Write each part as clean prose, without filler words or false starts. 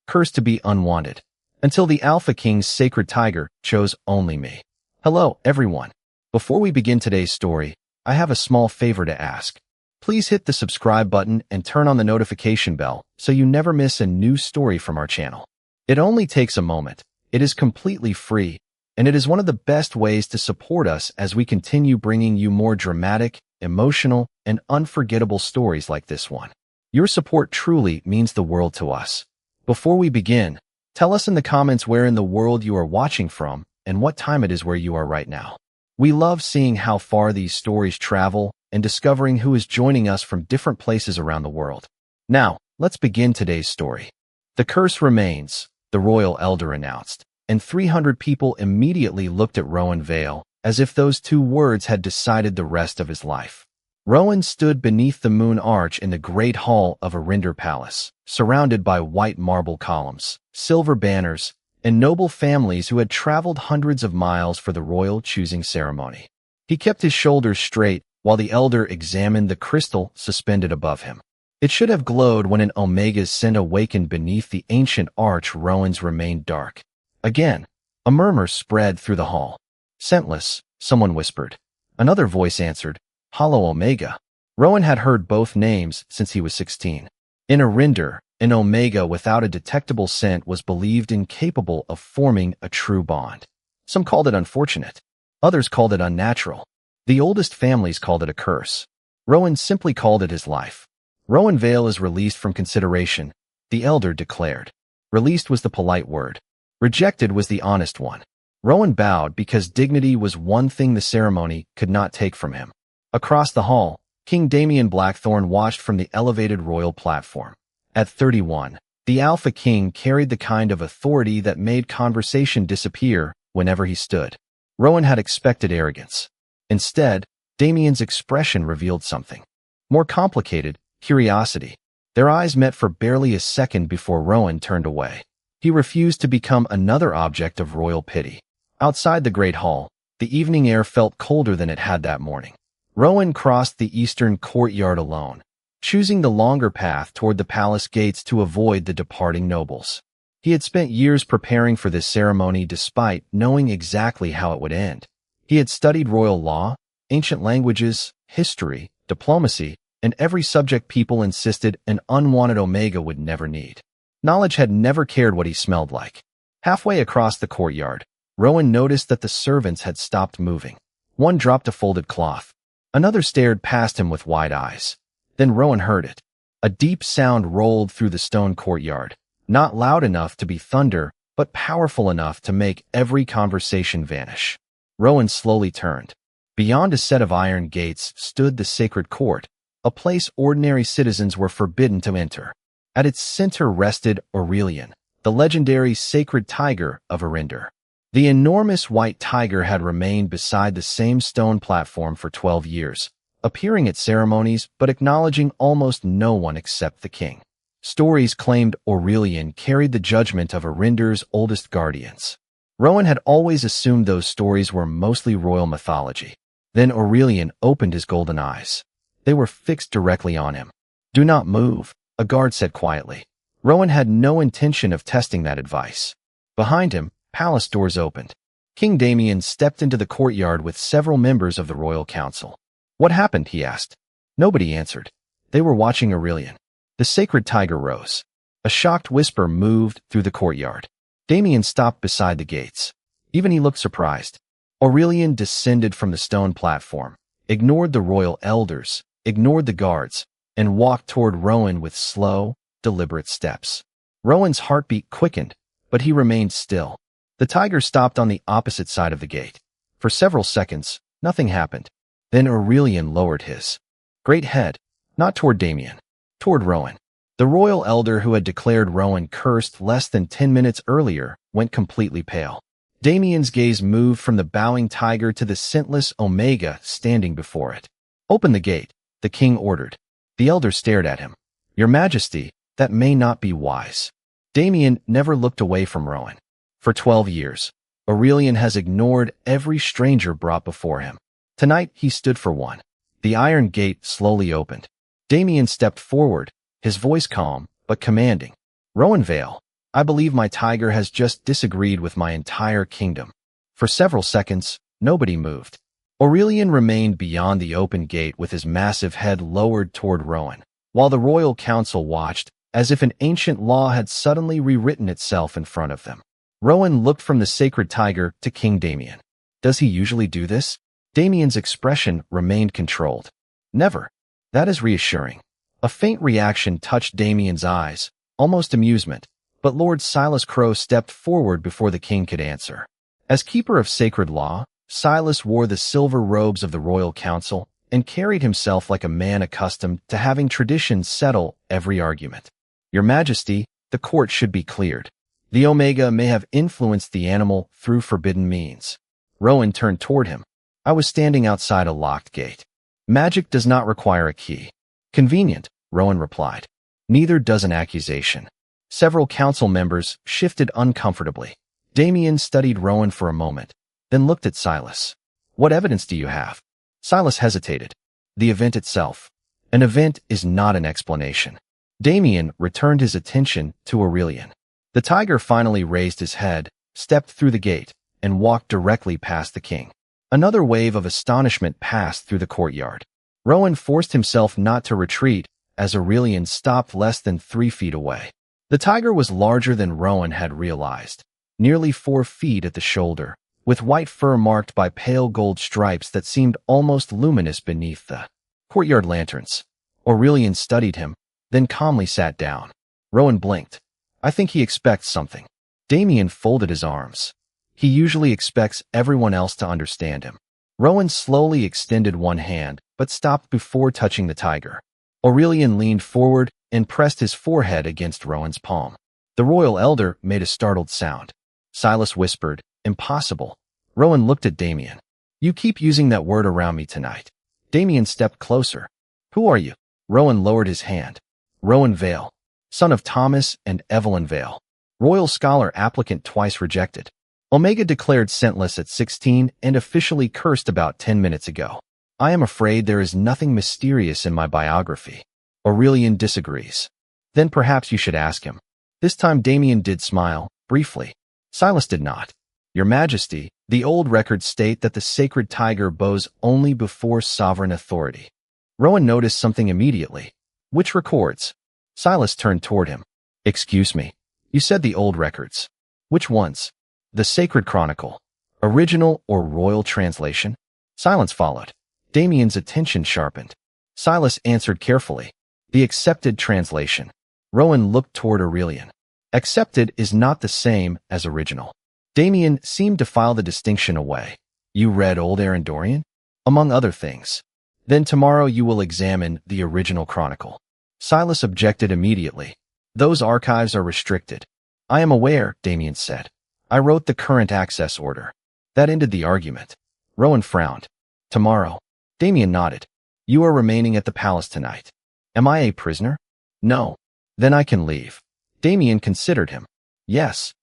cursed to be unwanted, until the Alpha King's sacred tiger chose only me. Hello, everyone. Before we begin today's story, I have a small favor to ask. Please hit the subscribe button and turn on the notification bell so you never miss a new story from our channel. It only takes a moment. It is completely free, and it is one of the best ways to support us as we continue bringing you more dramatic, emotional, and unforgettable stories like this one. Your support truly means the world to us. Before we begin, tell us in the comments where in the world you are watching from and what time it is where you are right now. We love seeing how far these stories travel and discovering who is joining us from different places around the world. Now, let's begin today's story. The curse remains, the royal elder announced, and 300 people immediately looked at Rowan Vale as if those two words had decided the rest of his life. Rowan stood beneath the moon arch in the great hall of Arinder Palace, surrounded by white marble columns, silver banners, and noble families who had traveled hundreds of miles for the royal choosing ceremony. He kept his shoulders straight while the elder examined the crystal suspended above him. It should have glowed when an Omega's scent awakened beneath the ancient arch. Rowan's remained dark. Again, a murmur spread through the hall. Scentless, someone whispered. Another voice answered, Hollow Omega. Rowan had heard both names since he was 16. In Arinder, an Omega without a detectable scent was believed incapable of forming a true bond. Some called it unfortunate. Others called it unnatural. The oldest families called it a curse. Rowan simply called it his life. Rowan Vale is released from consideration, the elder declared. Released was the polite word. Rejected was the honest one. Rowan bowed because dignity was one thing the ceremony could not take from him. Across the hall, King Damien Blackthorn watched from the elevated royal platform. At 31, the Alpha King carried the kind of authority that made conversation disappear whenever he stood. Rowan had expected arrogance. Instead, Damien's expression revealed something more complicated: curiosity. Their eyes met for barely a second before Rowan turned away. He refused to become another object of royal pity. Outside the great hall, the evening air felt colder than it had that morning. Rowan crossed the eastern courtyard alone, choosing the longer path toward the palace gates to avoid the departing nobles. He had spent years preparing for this ceremony despite knowing exactly how it would end. He had studied royal law, ancient languages, history, diplomacy, and every subject people insisted an unwanted Omega would never need. Knowledge had never cared what he smelled like. Halfway across the courtyard, Rowan noticed that the servants had stopped moving. One dropped a folded cloth. Another stared past him with wide eyes. Then Rowan heard it. A deep sound rolled through the stone courtyard, not loud enough to be thunder, but powerful enough to make every conversation vanish. Rowan slowly turned. Beyond a set of iron gates stood the sacred court, a place ordinary citizens were forbidden to enter. At its center rested Aurelian, the legendary sacred tiger of Arinder. The enormous white tiger had remained beside the same stone platform for 12 years, appearing at ceremonies but acknowledging almost no one except the king. Stories claimed Aurelian carried the judgment of Arinder's oldest guardians. Rowan had always assumed those stories were mostly royal mythology. Then Aurelian opened his golden eyes. They were fixed directly on him. Do not move, a guard said quietly. Rowan had no intention of testing that advice. Behind him, palace doors opened. King Damien stepped into the courtyard with several members of the royal council. What happened? He asked. Nobody answered. They were watching Aurelian. The sacred tiger rose. A shocked whisper moved through the courtyard. Damien stopped beside the gates. Even he looked surprised. Aurelian descended from the stone platform, ignored the royal elders, ignored the guards, and walked toward Rowan with slow, deliberate steps. Rowan's heartbeat quickened, but he remained still. The tiger stopped on the opposite side of the gate. For several seconds, nothing happened. Then Aurelian lowered his great head, not toward Damien, toward Rowan. The royal elder who had declared Rowan cursed less than 10 minutes earlier went completely pale. Damien's gaze moved from the bowing tiger to the scentless Omega standing before it. Open the gate, the king ordered. The elder stared at him. Your Majesty, that may not be wise. Damien never looked away from Rowan. For 12 years, Aurelian has ignored every stranger brought before him. Tonight, he stood for one. The iron gate slowly opened. Damien stepped forward, his voice calm but commanding. Rowan Vale, I believe my tiger has just disagreed with my entire kingdom. For several seconds, nobody moved. Aurelian remained beyond the open gate with his massive head lowered toward Rowan, while the royal council watched, as if an ancient law had suddenly rewritten itself in front of them. Rowan looked from the sacred tiger to King Damien. Does he usually do this? Damien's expression remained controlled. Never. That is reassuring. A faint reaction touched Damien's eyes, almost amusement, but Lord Silas Crow stepped forward before the king could answer. As keeper of sacred law, Silas wore the silver robes of the royal council and carried himself like a man accustomed to having traditions settle every argument. Your Majesty, the court should be cleared. The Omega may have influenced the animal through forbidden means. Rowan turned toward him. I was standing outside a locked gate. Magic does not require a key. Convenient, Rowan replied. Neither does an accusation. Several council members shifted uncomfortably. Damien studied Rowan for a moment, then looked at Silas. What evidence do you have? Silas hesitated. The event itself. An event is not an explanation. Damien returned his attention to Aurelian. The tiger finally raised his head, stepped through the gate, and walked directly past the king. Another wave of astonishment passed through the courtyard. Rowan forced himself not to retreat as Aurelian stopped less than 3 feet away. The tiger was larger than Rowan had realized, nearly 4 feet at the shoulder, with white fur marked by pale gold stripes that seemed almost luminous beneath the courtyard lanterns. Aurelian studied him, then calmly sat down. Rowan blinked. I think he expects something. Damien folded his arms. He usually expects everyone else to understand him. Rowan slowly extended one hand, but stopped before touching the tiger. Aurelian leaned forward and pressed his forehead against Rowan's palm. The royal elder made a startled sound. Silas whispered, "Impossible." Rowan looked at Damien. "You keep using that word around me tonight." Damien stepped closer. "Who are you?" Rowan lowered his hand. "Rowan Vale, son of Thomas and Evelyn Vale. Royal scholar applicant twice rejected. Omega declared scentless at 16 and officially cursed about 10 minutes ago. I am afraid there is nothing mysterious in my biography." Aurelian disagrees. "Then perhaps you should ask him." This time Damien did smile, briefly. Silas did not. "Your Majesty, the old records state that the sacred tiger bows only before sovereign authority." Rowan noticed something immediately. "Which records?" Silas turned toward him. "Excuse me. You said the old records. Which ones? The Sacred Chronicle. Original or royal translation?" Silence followed. Damien's attention sharpened. Silas answered carefully. "The accepted translation." Rowan looked toward Aurelian. "Accepted is not the same as original." Damien seemed to file the distinction away. "You read Old Arendorian?" "Among other things." "Then tomorrow you will examine the original chronicle." Silas objected immediately. "Those archives are restricted." "I am aware," Damien said. "I wrote the current access order." That ended the argument. Rowan frowned. "Tomorrow." Damien nodded. "You are remaining at the palace tonight." "Am I a prisoner?" "No." "Then I can leave." Damien considered him. "Yes."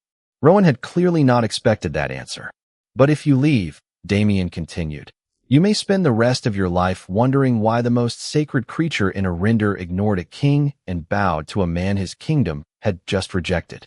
Rowan had clearly not expected that answer. "But if you leave," Damien continued, "you may spend the rest of your life wondering why the most sacred creature in Arinder ignored a king and bowed to a man his kingdom had just rejected."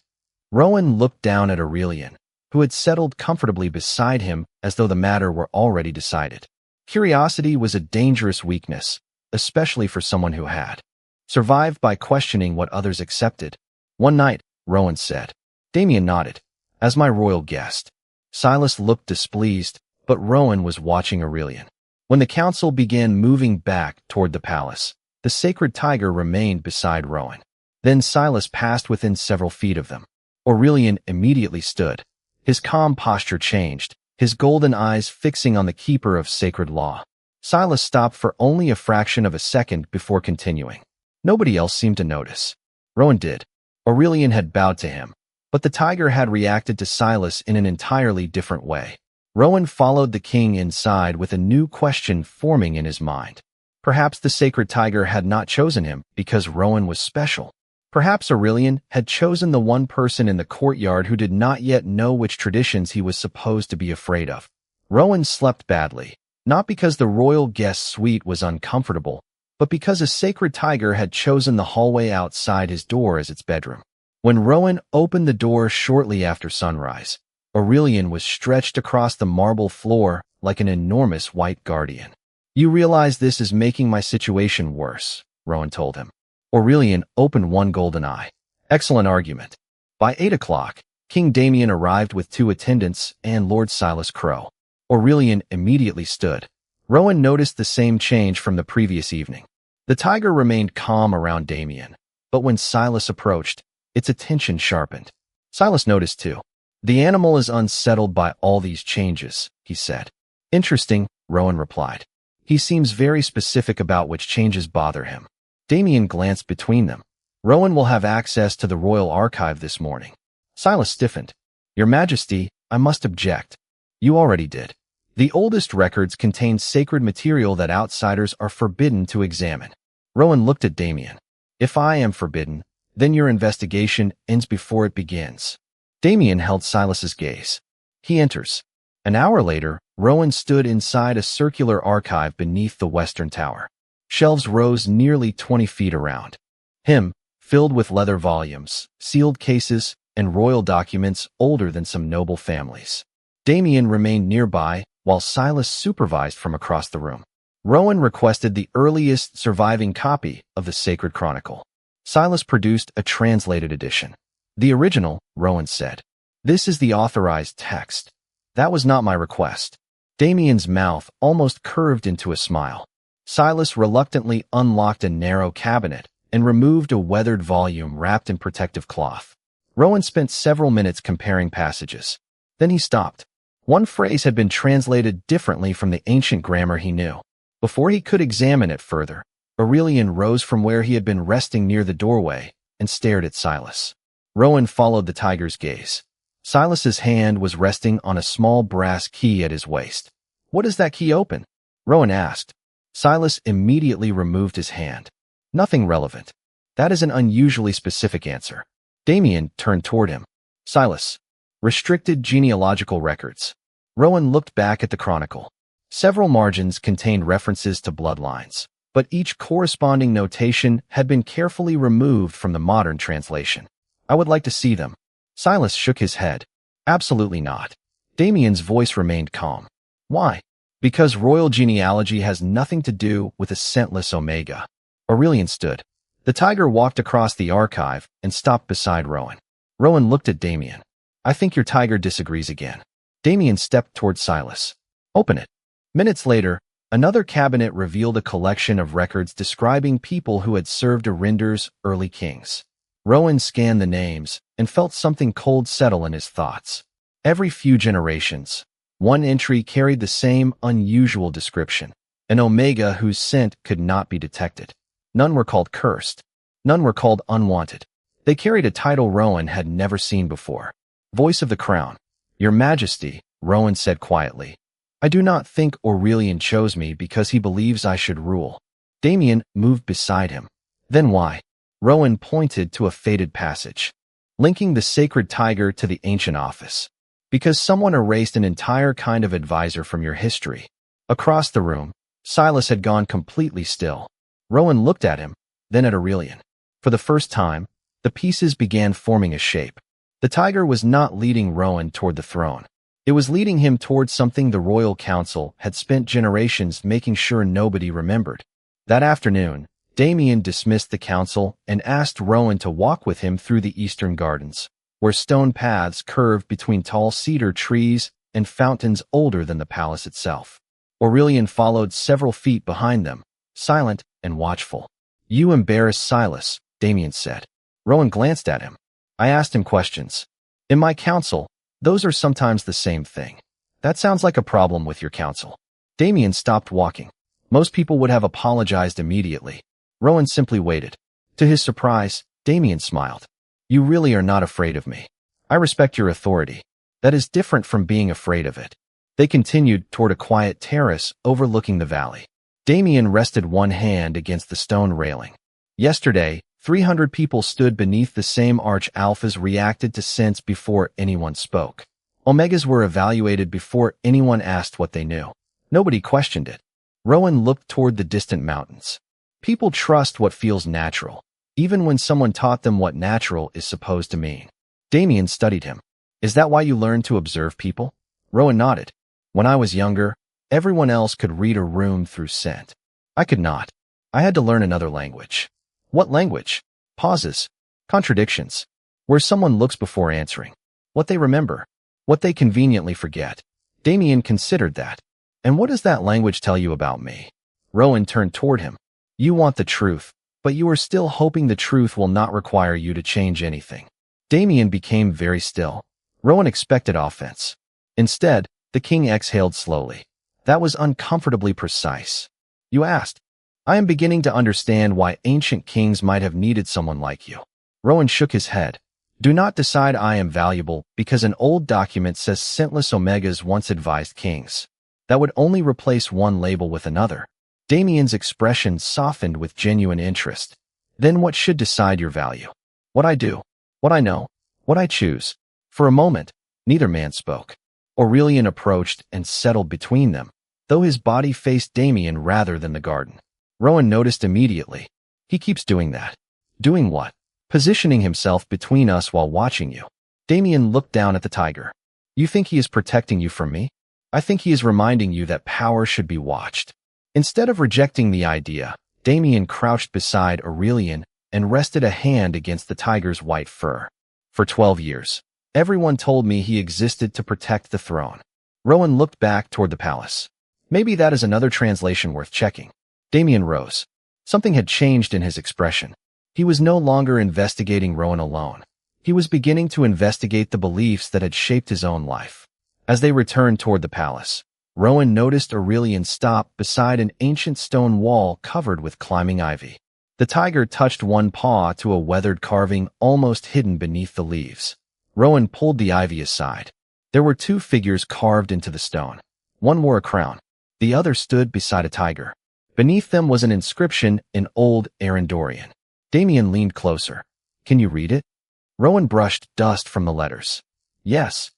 Rowan looked down at Aurelian, who had settled comfortably beside him as though the matter were already decided. Curiosity was a dangerous weakness, especially for someone who had survived by questioning what others accepted. "One night," Rowan said. Damien nodded. "As my royal guest." Silas looked displeased, but Rowan was watching Aurelian. When the council began moving back toward the palace, the sacred tiger remained beside Rowan. Then Silas passed within several feet of them. Aurelian immediately stood. His calm posture changed, his golden eyes fixing on the keeper of sacred law. Silas stopped for only a fraction of a second before continuing. Nobody else seemed to notice. Rowan did. Aurelian had bowed to him, but the tiger had reacted to Silas in an entirely different way. Rowan followed the king inside with a new question forming in his mind. Perhaps the sacred tiger had not chosen him because Rowan was special. Perhaps Aurelian had chosen the one person in the courtyard who did not yet know which traditions he was supposed to be afraid of. Rowan slept badly, not because the royal guest suite was uncomfortable, but because a sacred tiger had chosen the hallway outside his door as its bedroom. When Rowan opened the door shortly after sunrise, Aurelian was stretched across the marble floor like an enormous white guardian. "You realize this is making my situation worse," Rowan told him. Aurelian opened one golden eye. "Excellent argument." By 8 o'clock, King Damien arrived with 2 attendants and Lord Silas Crow. Aurelian immediately stood. Rowan noticed the same change from the previous evening. The tiger remained calm around Damien, but when Silas approached, its attention sharpened. Silas noticed too. "The animal is unsettled by all these changes," he said. "Interesting," Rowan replied. "He seems very specific about which changes bother him." Damien glanced between them. "Rowan will have access to the royal archive this morning." Silas stiffened. "Your Majesty, I must object." "You already did. The oldest records contain sacred material that outsiders are forbidden to examine." Rowan looked at Damien. "If I am forbidden, then your investigation ends before it begins." Damien held Silas's gaze. "He enters." An hour later, Rowan stood inside a circular archive beneath the western tower. Shelves rose nearly 20 feet around him, filled with leather volumes, sealed cases, and royal documents older than some noble families. Damien remained nearby, while Silas supervised from across the room. Rowan requested the earliest surviving copy of the Sacred Chronicle. Silas produced a translated edition. "The original," Rowan said. "This is the authorized text." "That was not my request." Damien's mouth almost curved into a smile. Silas reluctantly unlocked a narrow cabinet and removed a weathered volume wrapped in protective cloth. Rowan spent several minutes comparing passages. Then he stopped. One phrase had been translated differently from the ancient grammar he knew. Before he could examine it further, Aurelian rose from where he had been resting near the doorway and stared at Silas. Rowan followed the tiger's gaze. Silas's hand was resting on a small brass key at his waist. "What does that key open?" Rowan asked. Silas immediately removed his hand. "Nothing relevant." "That is an unusually specific answer." Damien turned toward him. "Silas, restricted genealogical records." Rowan looked back at the chronicle. Several margins contained references to bloodlines, but each corresponding notation had been carefully removed from the modern translation. "I would like to see them." Silas shook his head. "Absolutely not." Damien's voice remained calm. "Why?" "Because royal genealogy has nothing to do with a scentless Omega." Aurelian stood. The tiger walked across the archive and stopped beside Rowan. Rowan looked at Damien. "I think your tiger disagrees again." Damien stepped toward Silas. "Open it." Minutes later, another cabinet revealed a collection of records describing people who had served Arinder's early kings. Rowan scanned the names and felt something cold settle in his thoughts. Every few generations, one entry carried the same unusual description, an Omega whose scent could not be detected. None were called cursed. None were called unwanted. They carried a title Rowan had never seen before. "Voice of the Crown." "Your Majesty," Rowan said quietly. "I do not think Aurelian chose me because he believes I should rule." Damien moved beside him. "Then why?" Rowan pointed to a faded passage, linking the sacred tiger to the ancient office. "Because someone erased an entire kind of advisor from your history." Across the room, Silas had gone completely still. Rowan looked at him, then at Aurelian. For the first time, the pieces began forming a shape. The tiger was not leading Rowan toward the throne. It was leading him toward something the royal council had spent generations making sure nobody remembered. That afternoon, Damien dismissed the council and asked Rowan to walk with him through the eastern gardens, where stone paths curved between tall cedar trees and fountains older than the palace itself. Aurelian followed several feet behind them, silent and watchful. "You embarrass Silas," Damien said. Rowan glanced at him. "I asked him questions. In my council, those are sometimes the same thing." "That sounds like a problem with your council." Damien stopped walking. Most people would have apologized immediately. Rowan simply waited. To his surprise, Damien smiled. "You really are not afraid of me. I respect your authority. That is different from being afraid of it." They continued toward a quiet terrace overlooking the valley. Damien rested one hand against the stone railing. "Yesterday, 300 people stood beneath the same arch. Alphas reacted to sense before anyone spoke. Omegas were evaluated before anyone asked what they knew. Nobody questioned it." Rowan looked toward the distant mountains. "People trust what feels natural. even when someone taught them what natural is supposed to mean. Damien studied him. Is that why you learned to observe people? Rowan nodded. When I was younger, everyone else could read a room through scent. I could not. I had to learn another language. What language? Pauses. Contradictions. Where someone looks before answering. What they remember. What they conveniently forget. Damien considered that. And what does that language tell you about me? Rowan turned toward him. You want the truth, but you are still hoping the truth will not require you to change anything. Damien became very still. Rowan expected offense. Instead, the king exhaled slowly. That was uncomfortably precise. You asked. I am beginning to understand why ancient kings might have needed someone like you. Rowan shook his head. Do not decide I am valuable because an old document says scentless Omegas once advised kings. That would only replace one label with another. Damien's expression softened with genuine interest. Then what should decide your value? What I do, what I know, what I choose. For a moment, neither man spoke. Aurelian approached and settled between them, though his body faced Damien rather than the garden. Rowan noticed immediately. He keeps doing that. Doing what? Positioning himself between us while watching you. Damien looked down at the tiger. You think he is protecting you from me? I think he is reminding you that power should be watched. Instead of rejecting the idea, Damien crouched beside Aurelian and rested a hand against the tiger's white fur. For 12 years, everyone told me he existed to protect the throne. Rowan looked back toward the palace. Maybe that is another translation worth checking. Damien rose. Something had changed in his expression. He was no longer investigating Rowan alone. He was beginning to investigate the beliefs that had shaped his own life. As they returned toward the palace, Rowan noticed Aurelian stop beside an ancient stone wall covered with climbing ivy. The tiger touched one paw to a weathered carving almost hidden beneath the leaves. Rowan pulled the ivy aside. There were two figures carved into the stone. One wore a crown. The other stood beside a tiger. Beneath them was an inscription in Old Arendorian. Damien leaned closer. Can you read it? Rowan brushed dust from the letters. Yes.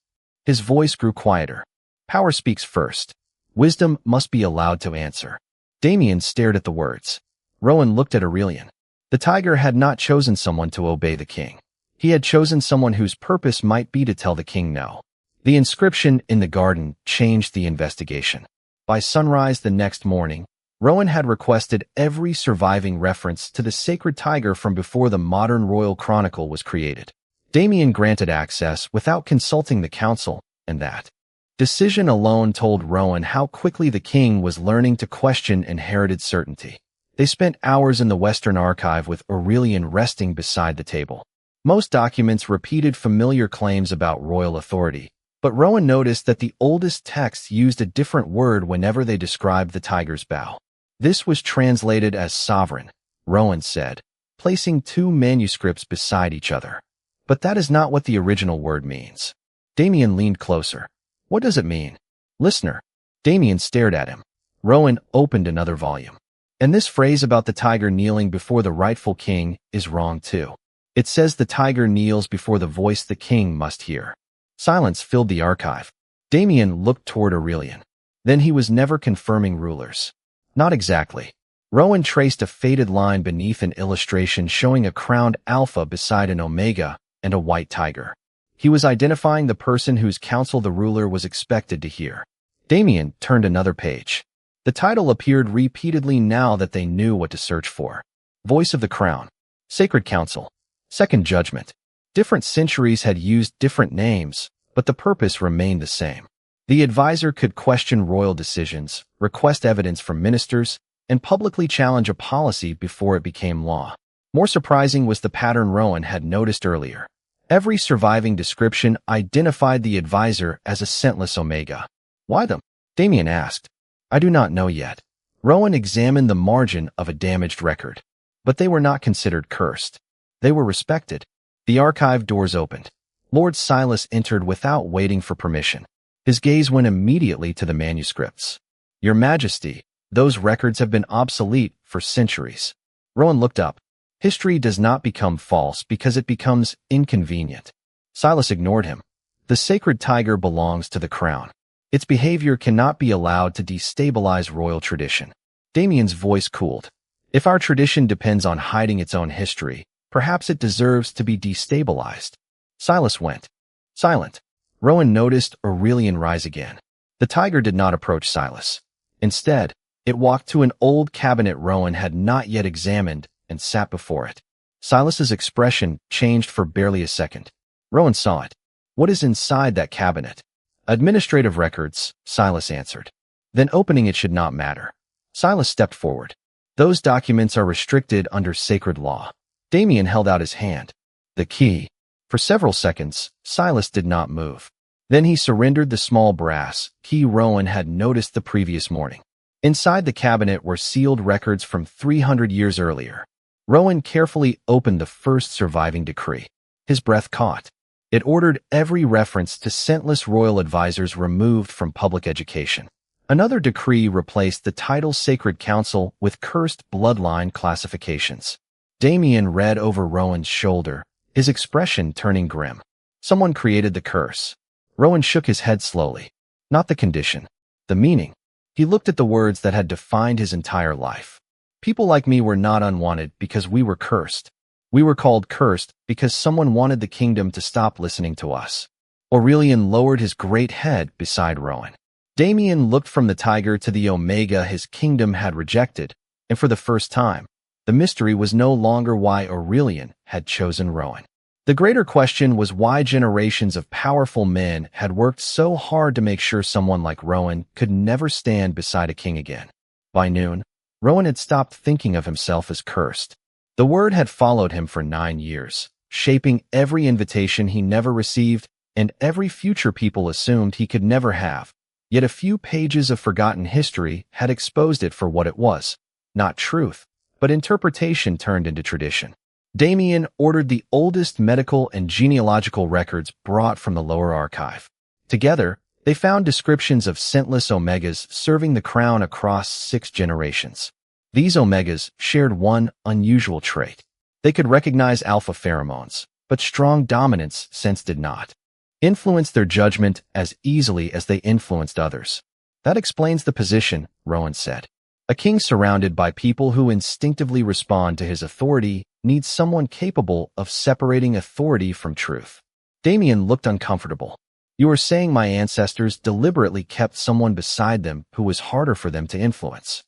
His voice grew quieter. Power speaks first. Wisdom must be allowed to answer. Damien stared at the words. Rowan looked at Aurelian. The tiger had not chosen someone to obey the king. He had chosen someone whose purpose might be to tell the king no. The inscription in the garden changed the investigation. By sunrise the next morning, Rowan had requested every surviving reference to the sacred tiger from before the modern royal chronicle was created. Damien granted access without consulting the council, and that decision alone told Rowan how quickly the king was learning to question inherited certainty. They spent hours in the Western Archive with Aurelian resting beside the table. Most documents repeated familiar claims about royal authority, but Rowan noticed that the oldest texts used a different word whenever they described the tiger's bow. This was translated as sovereign, Rowan said, placing two manuscripts beside each other. But that is not what the original word means. Damien leaned closer. What does it mean? Listener. Damien stared at him. Rowan opened another volume. And this phrase about the tiger kneeling before the rightful king is wrong too. It says the tiger kneels before the voice the king must hear. Silence filled the archive. Damien looked toward Aurelian. Then he was never confirming rulers. Not exactly. Rowan traced a faded line beneath an illustration showing a crowned alpha beside an omega and a white tiger. He was identifying the person whose counsel the ruler was expected to hear. Damien turned another page. The title appeared repeatedly now that they knew what to search for. Voice of the Crown. Sacred Council. Second Judgment. Different centuries had used different names, but the purpose remained the same. The advisor could question royal decisions, request evidence from ministers, and publicly challenge a policy before it became law. More surprising was the pattern Rowan had noticed earlier. Every surviving description identified the advisor as a scentless omega. Why them? Damien asked. I do not know yet. Rowan examined the margin of a damaged record. But they were not considered cursed. They were respected. The archive doors opened. Lord Silas entered without waiting for permission. His gaze went immediately to the manuscripts. Your Majesty, those records have been obsolete for centuries. Rowan looked up. History does not become false because it becomes inconvenient. Silas ignored him. The sacred tiger belongs to the crown. Its behavior cannot be allowed to destabilize royal tradition. Damien's voice cooled. If our tradition depends on hiding its own history, Perhaps it deserves to be destabilized. Silas went silent. Rowan noticed Aurelian rise again. The tiger did not approach Silas. Instead, it walked to an old cabinet Rowan had not yet examined and sat before it. Silas's expression changed for barely a second. Rowan saw it. What is inside that cabinet? Administrative records, Silas answered. Then opening it should not matter. Silas stepped forward. Those documents are restricted under sacred law. Damien held out his hand. The key. For several seconds, Silas did not move. Then he surrendered the small brass key Rowan had noticed the previous morning. Inside the cabinet were sealed records from 300 years earlier. Rowan carefully opened the first surviving decree. His breath caught. It ordered every reference to scentless royal advisors removed from public education. Another decree replaced the title Sacred Council with cursed bloodline classifications. Damien read over Rowan's shoulder, his expression turning grim. Someone created the curse. Rowan shook his head slowly. Not the condition. The meaning. He looked at the words that had defined his entire life. People like me were not unwanted because we were cursed. We were called cursed because someone wanted the kingdom to stop listening to us. Aurelian lowered his great head beside Rowan. Damien looked from the tiger to the Omega his kingdom had rejected, and for the first time, the mystery was no longer why Aurelian had chosen Rowan. The greater question was why generations of powerful men had worked so hard to make sure someone like Rowan could never stand beside a king again. By noon, Rowan had stopped thinking of himself as cursed. The word had followed him for 9 years, shaping every invitation he never received and every future people assumed he could never have. Yet a few pages of forgotten history had exposed it for what it was. Not truth, but interpretation turned into tradition. Damien ordered the oldest medical and genealogical records brought from the lower archive. Together, they found descriptions of scentless Omegas serving the crown across 6 generations. These Omegas shared one unusual trait. They could recognize alpha pheromones, but strong dominance sense did not. Influenced their judgment as easily as they influenced others. That explains the position, Rowan said. A king surrounded by people who instinctively respond to his authority needs someone capable of separating authority from truth. Damien looked uncomfortable. You are saying my ancestors deliberately kept someone beside them who was harder for them to influence.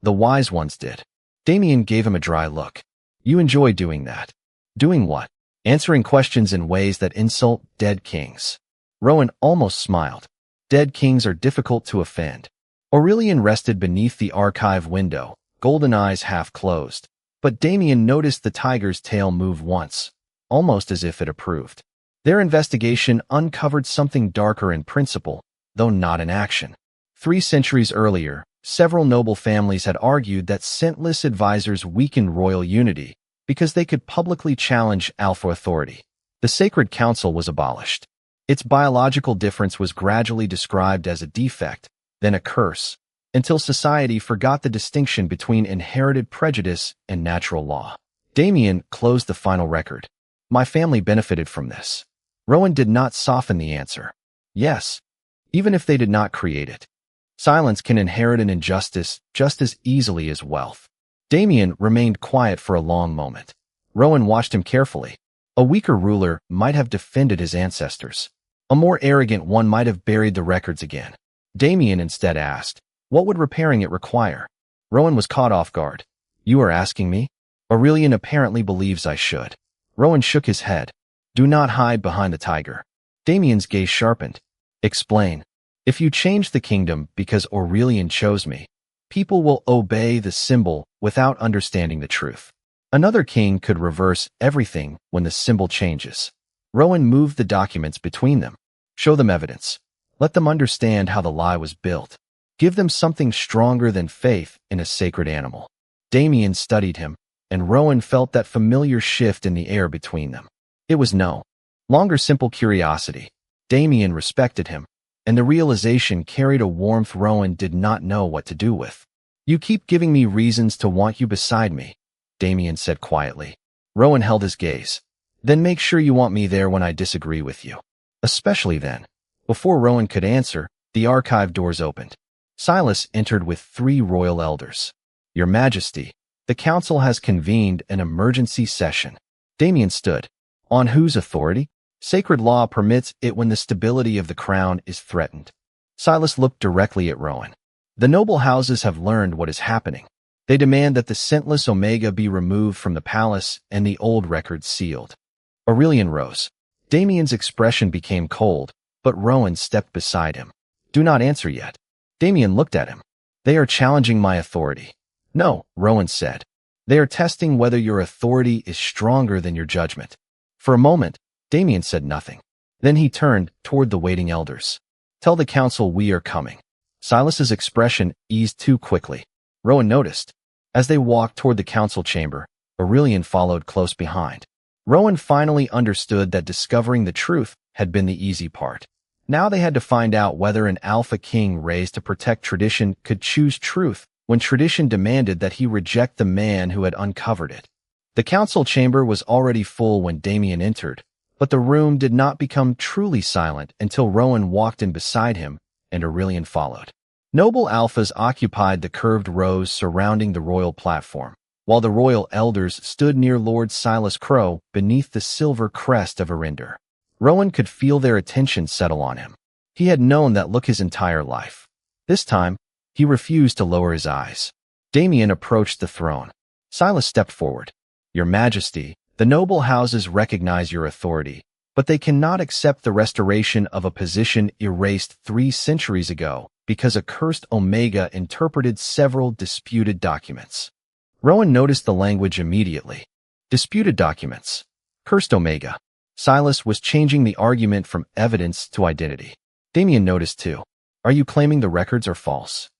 The wise ones did. Damien gave him a dry look. You enjoy doing that. Doing what? Answering questions in ways that insult dead kings. Rowan almost smiled. Dead kings are difficult to offend. Aurelian rested beneath the archive window, golden eyes half closed. But Damien noticed the tiger's tail move once, almost as if it approved. Their investigation uncovered something darker in principle, though not in action. 3 centuries earlier, several noble families had argued that scentless advisors weakened royal unity, because they could publicly challenge alpha authority. The Sacred Council was abolished. Its biological difference was gradually described as a defect, then a curse, until society forgot the distinction between inherited prejudice and natural law. Damien closed the final record. My family benefited from this. Rowan did not soften the answer. Yes, even if they did not create it. Silence can inherit an injustice just as easily as wealth. Damien remained quiet for a long moment. Rowan watched him carefully. A weaker ruler might have defended his ancestors. A more arrogant one might have buried the records again. Damien instead asked, what would repairing it require? Rowan was caught off guard. You are asking me? Aurelian apparently believes I should. Rowan shook his head. Do not hide behind the tiger. Damien's gaze sharpened. Explain. If you change the kingdom because Aurelian chose me, people will obey the symbol without understanding the truth. Another king could reverse everything when the symbol changes. Rowan moved the documents between them. Show them evidence. Let them understand how the lie was built. Give them something stronger than faith in a sacred animal. Damien studied him, and Rowan felt that familiar shift in the air between them. It was no longer simple curiosity. Damien respected him, and the realization carried a warmth Rowan did not know what to do with. You keep giving me reasons to want you beside me, Damien said quietly. Rowan held his gaze. Then make sure you want me there when I disagree with you. Especially then. Before Rowan could answer, the archive doors opened. Silas entered with 3 royal elders. Your Majesty, the council has convened an emergency session. Damien stood. On whose authority? Sacred law permits it when the stability of the crown is threatened. Silas looked directly at Rowan. The noble houses have learned what is happening. They demand that the scentless Omega be removed from the palace and the old records sealed. Aurelian rose. Damien's expression became cold, but Rowan stepped beside him. Do not answer yet. Damien looked at him. They are challenging my authority. No, Rowan said. They are testing whether your authority is stronger than your judgment. For a moment, Damien said nothing. Then he turned toward the waiting elders. Tell the council we are coming. Silas's expression eased too quickly. Rowan noticed. As they walked toward the council chamber, Aurelian followed close behind. Rowan finally understood that discovering the truth had been the easy part. Now they had to find out whether an alpha king raised to protect tradition could choose truth when tradition demanded that he reject the man who had uncovered it. The council chamber was already full when Damien entered, but the room did not become truly silent until Rowan walked in beside him and Aurelian followed. Noble alphas occupied the curved rows surrounding the royal platform, while the royal elders stood near Lord Silas Crow beneath the silver crest of Arinder. Rowan could feel their attention settle on him. He had known that look his entire life. This time, he refused to lower his eyes. Damien approached the throne. Silas stepped forward. Your Majesty, the noble houses recognize your authority, but they cannot accept the restoration of a position erased 3 centuries ago because a cursed Omega interpreted several disputed documents. Rowan noticed the language immediately. Disputed documents. Cursed Omega. Silas was changing the argument from evidence to identity. Damien noticed too. Are you claiming the records are false?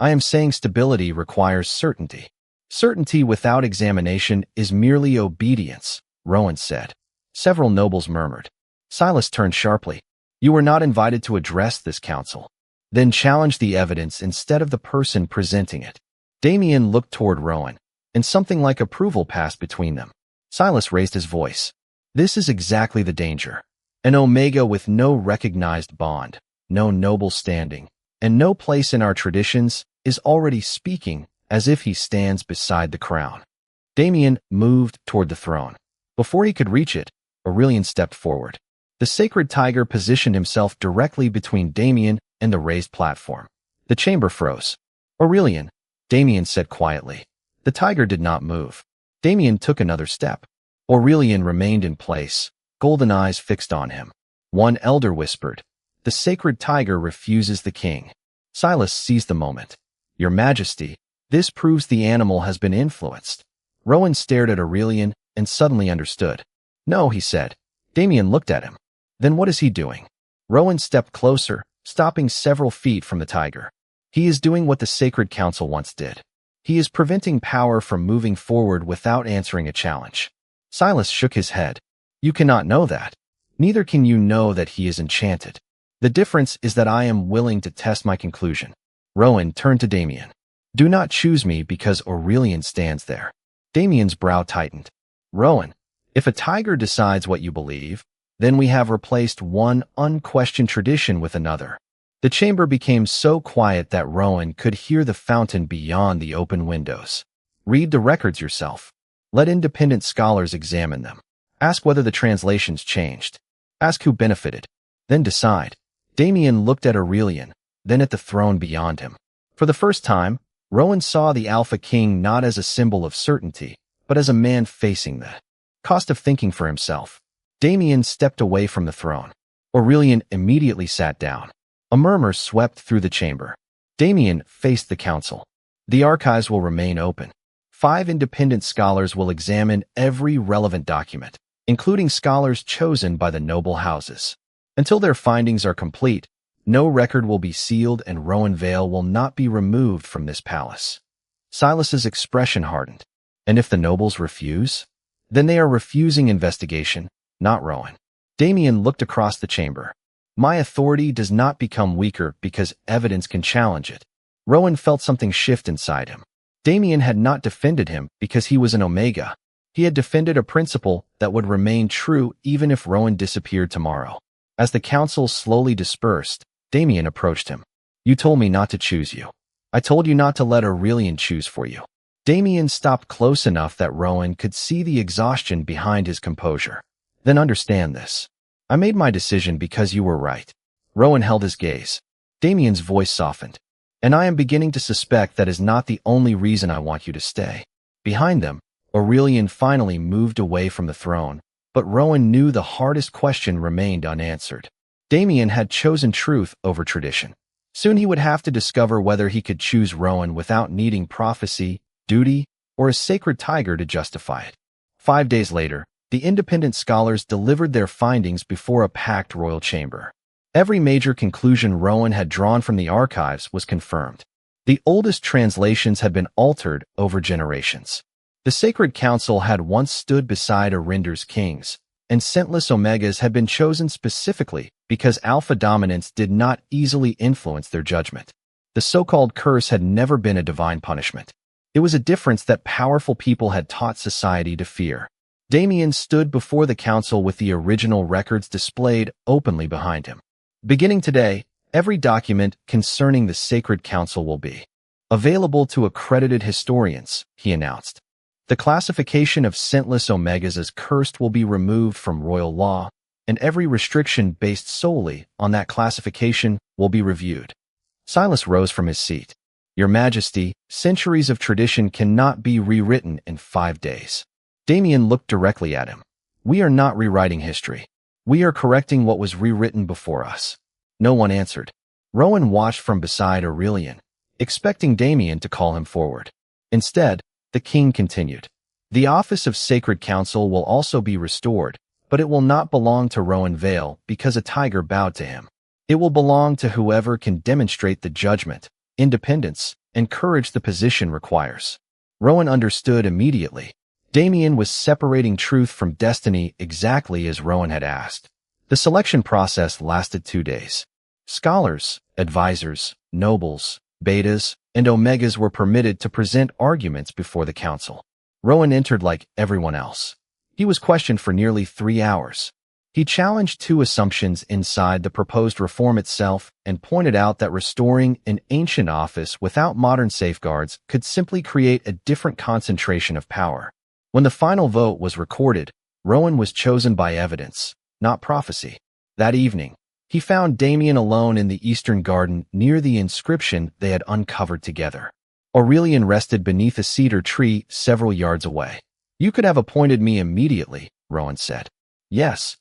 I am saying stability requires certainty. Certainty without examination is merely obedience, Rowan said. Several nobles murmured. Silas turned sharply. You were not invited to address this council. Then challenge the evidence instead of the person presenting it. Damien looked toward Rowan, and something like approval passed between them. Silas raised his voice. This is exactly the danger. An Omega with no recognized bond, no noble standing, and no place in our traditions is already speaking as if he stands beside the crown. Damien moved toward the throne. Before he could reach it, Aurelian stepped forward. The sacred tiger positioned himself directly between Damien and the raised platform. The chamber froze. Aurelian, Damien said quietly. The tiger did not move. Damien took another step. Aurelian remained in place, golden eyes fixed on him. One elder whispered, the sacred tiger refuses the king. Silas seized the moment. Your Majesty, this proves the animal has been influenced. Rowan stared at Aurelian and suddenly understood. No, he said. Damien looked at him. Then what is he doing? Rowan stepped closer, stopping several feet from the tiger. He is doing what the Sacred Council once did. He is preventing power from moving forward without answering a challenge. Silas shook his head. You cannot know that. Neither can you know that he is enchanted. The difference is that I am willing to test my conclusion. Rowan turned to Damien. Do not choose me because Aurelian stands there. Damien's brow tightened. Rowan, if a tiger decides what you believe, then we have replaced one unquestioned tradition with another. The chamber became so quiet that Rowan could hear the fountain beyond the open windows. Read the records yourself. Let independent scholars examine them. Ask whether the translations changed. Ask who benefited. Then decide. Damien looked at Aurelian, then at the throne beyond him. For the first time, Rowan saw the Alpha King not as a symbol of certainty, but as a man facing the cost of thinking for himself. Damien stepped away from the throne. Aurelian immediately sat down. A murmur swept through the chamber. Damien faced the council. The archives will remain open. 5 independent scholars will examine every relevant document, including scholars chosen by the noble houses. Until their findings are complete, no record will be sealed and Rowan Vale will not be removed from this palace. Silas's expression hardened. And if the nobles refuse? Then they are refusing investigation, not Rowan. Damien looked across the chamber. My authority does not become weaker because evidence can challenge it. Rowan felt something shift inside him. Damien had not defended him because he was an Omega. He had defended a principle that would remain true even if Rowan disappeared tomorrow. As the council slowly dispersed, Damien approached him. You told me not to choose you. I told you not to let Aurelian choose for you. Damien stopped close enough that Rowan could see the exhaustion behind his composure. Then understand this. I made my decision because you were right. Rowan held his gaze. Damien's voice softened. And I am beginning to suspect that is not the only reason I want you to stay. Behind them, Aurelian finally moved away from the throne, but Rowan knew the hardest question remained unanswered. Damien had chosen truth over tradition. Soon he would have to discover whether he could choose Rowan without needing prophecy, duty, or a sacred tiger to justify it. 5 days later, the independent scholars delivered their findings before a packed royal chamber. Every major conclusion Rowan had drawn from the archives was confirmed. The oldest translations had been altered over generations. The Sacred Council had once stood beside Arinder's kings, and scentless Omegas had been chosen specifically because alpha dominance did not easily influence their judgment. The so-called curse had never been a divine punishment. It was a difference that powerful people had taught society to fear. Damien stood before the council with the original records displayed openly behind him. Beginning today, every document concerning the Sacred Council will be available to accredited historians, he announced. The classification of scentless Omegas as cursed will be removed from royal law, and every restriction based solely on that classification will be reviewed. Silas rose from his seat. Your Majesty, centuries of tradition cannot be rewritten in 5 days. Damien looked directly at him. We are not rewriting history. We are correcting what was rewritten before us. No one answered. Rowan watched from beside Aurelian, expecting Damien to call him forward. Instead, the king continued. The office of Sacred Council will also be restored, but it will not belong to Rowan Vale because a tiger bowed to him. It will belong to whoever can demonstrate the judgment, independence, and courage the position requires. Rowan understood immediately. Damien was separating truth from destiny exactly as Rowan had asked. The selection process lasted 2 days. Scholars, advisors, nobles, betas, and Omegas were permitted to present arguments before the council. Rowan entered like everyone else. He was questioned for nearly 3 hours. He challenged 2 assumptions inside the proposed reform itself and pointed out that restoring an ancient office without modern safeguards could simply create a different concentration of power. When the final vote was recorded, Rowan was chosen by evidence, not prophecy. That evening, he found Damien alone in the eastern garden near the inscription they had uncovered together. Aurelian rested beneath a cedar tree several yards away. You could have appointed me immediately, Rowan said. Yes.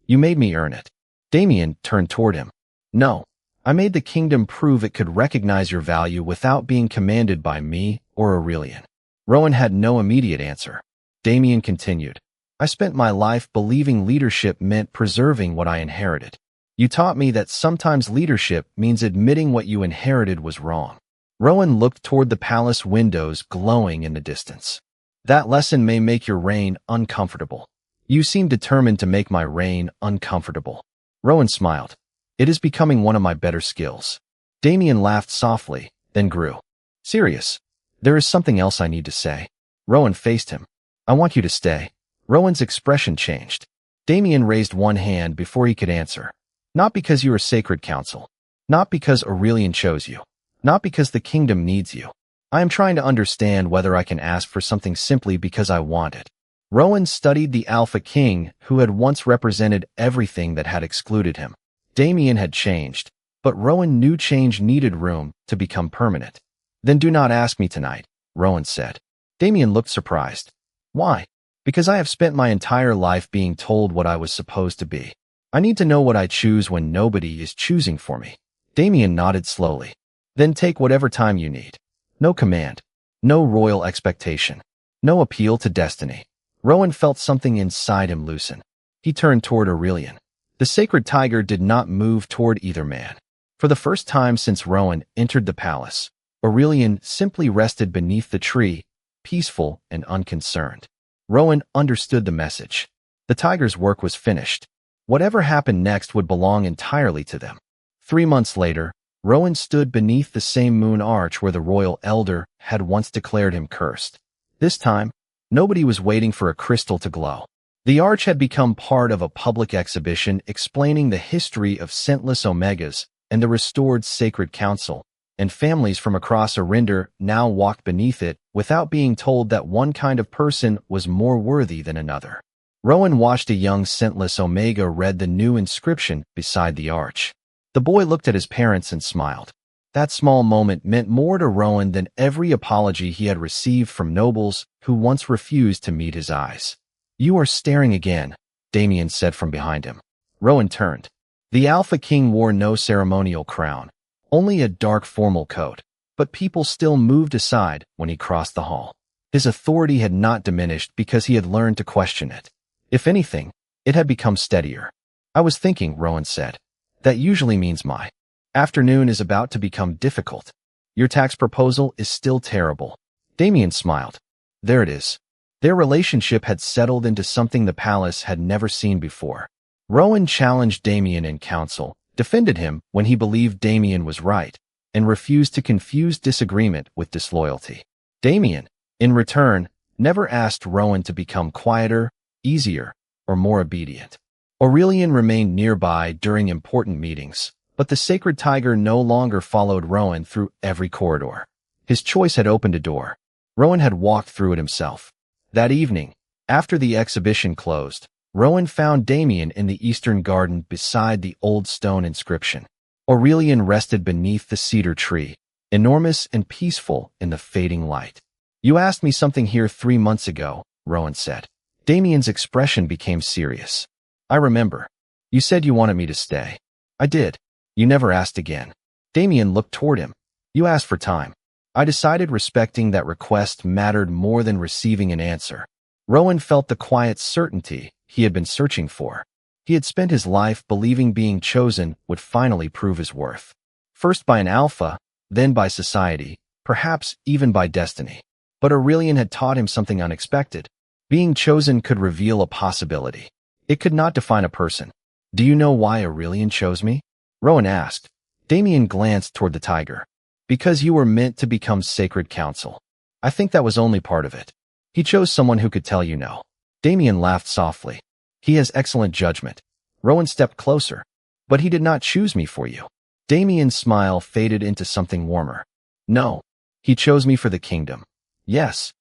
You made me earn it. Damien turned toward him. No. I made the kingdom prove it could recognize your value without being commanded by me or Aurelian. Rowan had no immediate answer. Damien continued. I spent my life believing leadership meant preserving what I inherited. You taught me that sometimes leadership means admitting what you inherited was wrong. Rowan looked toward the palace windows glowing in the distance. That lesson may make your reign uncomfortable. You seem determined to make my reign uncomfortable. Rowan smiled. It is becoming one of my better skills. Damien laughed softly, then grew serious. There is something else I need to say. Rowan faced him. I want you to stay. Rowan's expression changed. Damien raised one hand before he could answer. Not because you are Sacred Council. Not because Aurelian chose you. Not because the kingdom needs you. I am trying to understand whether I can ask for something simply because I want it. Rowan studied the Alpha King who had once represented everything that had excluded him. Damien had changed, but Rowan knew change needed room to become permanent. Then do not ask me tonight, Rowan said. Damien looked surprised. Why? Because I have spent my entire life being told what I was supposed to be. I need to know what I choose when nobody is choosing for me. Damien nodded slowly. Then take whatever time you need. No command. No royal expectation. No appeal to destiny. Rowan felt something inside him loosen. He turned toward Aurelian. The sacred tiger did not move toward either man. For the first time since Rowan entered the palace, Aurelian simply rested beneath the tree, peaceful and unconcerned. Rowan understood the message. The tiger's work was finished. Whatever happened next would belong entirely to them. 3 months later, Rowan stood beneath the same moon arch where the royal elder had once declared him cursed. This time, nobody was waiting for a crystal to glow. The arch had become part of a public exhibition explaining the history of scentless Omegas and the restored Sacred Council, and families from across Arinder now walked beneath it without being told that one kind of person was more worthy than another. Rowan watched a young scentless Omega read the new inscription beside the arch. The boy looked at his parents and smiled. That small moment meant more to Rowan than every apology he had received from nobles who once refused to meet his eyes. "You are staring again," Damien said from behind him. Rowan turned. The Alpha King wore no ceremonial crown, only a dark formal coat, but people still moved aside when he crossed the hall. His authority had not diminished because he had learned to question it. If anything, it had become steadier. "I was thinking," Rowan said. "That usually means my afternoon is about to become difficult. Your tax proposal is still terrible." Damien smiled. There it is. Their relationship had settled into something the palace had never seen before. Rowan challenged Damien in council, defended him when he believed Damien was right, and refused to confuse disagreement with disloyalty. Damien, in return, never asked Rowan to become quieter, easier, or more obedient. Aurelian remained nearby during important meetings, but the sacred tiger no longer followed Rowan through every corridor. His choice had opened a door. Rowan had walked through it himself. That evening, after the exhibition closed, Rowan found Damien in the eastern garden beside the old stone inscription. Aurelian rested beneath the cedar tree, enormous and peaceful in the fading light. "You asked me something here 3 months ago," Rowan said. Damien's expression became serious. "I remember. You said you wanted me to stay." "I did. You never asked again." Damien looked toward him. "You asked for time. I decided respecting that request mattered more than receiving an answer." Rowan felt the quiet certainty he had been searching for. He had spent his life believing being chosen would finally prove his worth. First by an alpha, then by society, perhaps even by destiny. But Aurelian had taught him something unexpected. Being chosen could reveal a possibility. It could not define a person. "Do you know why Aurelian chose me?" Rowan asked. Damien glanced toward the tiger. "Because you were meant to become sacred counsel. I think that was only part of it. He chose someone who could tell you no." Damien laughed softly. "He has excellent judgment." Rowan stepped closer. "But he did not choose me for you." Damien's smile faded into something warmer. "No. He chose me for the kingdom." "Yes."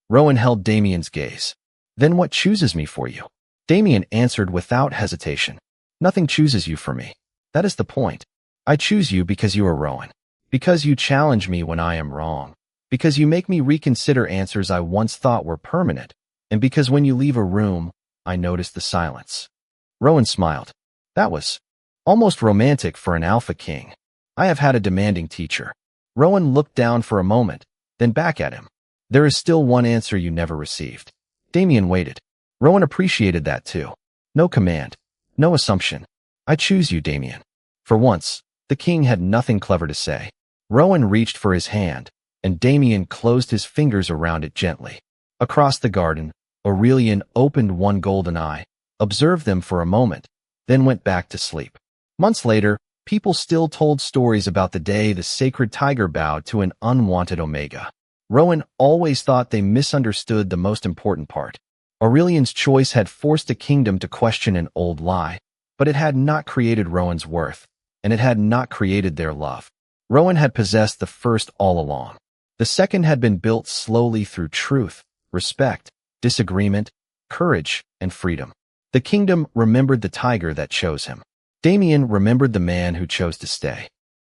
Rowan held Damien's gaze. "Then what chooses me for you?" Damien answered without hesitation. "Nothing chooses you for me. That is the point. I choose you because you are Rowan. Because you challenge me when I am wrong. Because you make me reconsider answers I once thought were permanent. And because when you leave a room, I notice the silence." Rowan smiled. That was almost romantic for an alpha king. "I have had a demanding teacher." Rowan looked down for a moment, then back at him. "There is still one answer you never received." Damien waited. Rowan appreciated that too. No command. No assumption. "I choose you, Damien." For once, the king had nothing clever to say. Rowan reached for his hand, and Damien closed his fingers around it gently. Across the garden, Aurelian opened one golden eye, observed them for a moment, then went back to sleep. Months later, people still told stories about the day the sacred tiger bowed to an unwanted Omega. Rowan always thought they misunderstood the most important part. Aurelian's choice had forced a kingdom to question an old lie, but it had not created Rowan's worth, and it had not created their love. Rowan had possessed the first all along. The second had been built slowly through truth, respect, disagreement, courage, and freedom. The kingdom remembered the tiger that chose him. Damien remembered the man who chose to stay.